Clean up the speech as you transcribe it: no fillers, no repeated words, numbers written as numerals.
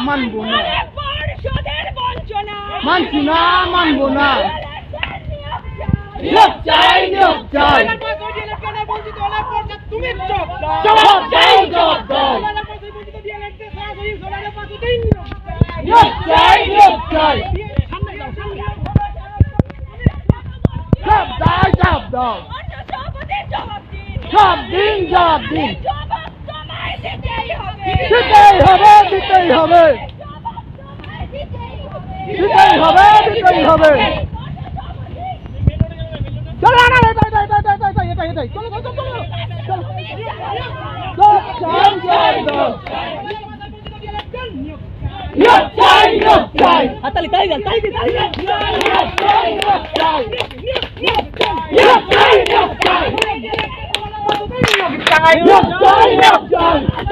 মানবো না, পরিষদের বঞ্চনা মানছি না, মানবো না। নিয়োগ চাই, নিয়োগ চাই, জবাব চাই, জবাব চাই। নিয়োগ চাই, নিয়োগ চাই, জবাব চাই, জবাব দাও, সব দিন জবাব দিন, দিতেই হবে, দিতেই হবে, দিতেই হবে, দিতেই হবে। চলো না, এটাই চলো, চলো, চলো, চলো। জবাব চাই, জবাব দাও, নিয়োগ চাই, নিয়োগ চাই, হাতালি তাই যান, তাই যান, নিয়োগ চাই, নিয়োগ চাই, নিয়োগ চাই, নিয়োগ চাই, নিয়োগ চাই, নিয়োগ চাই।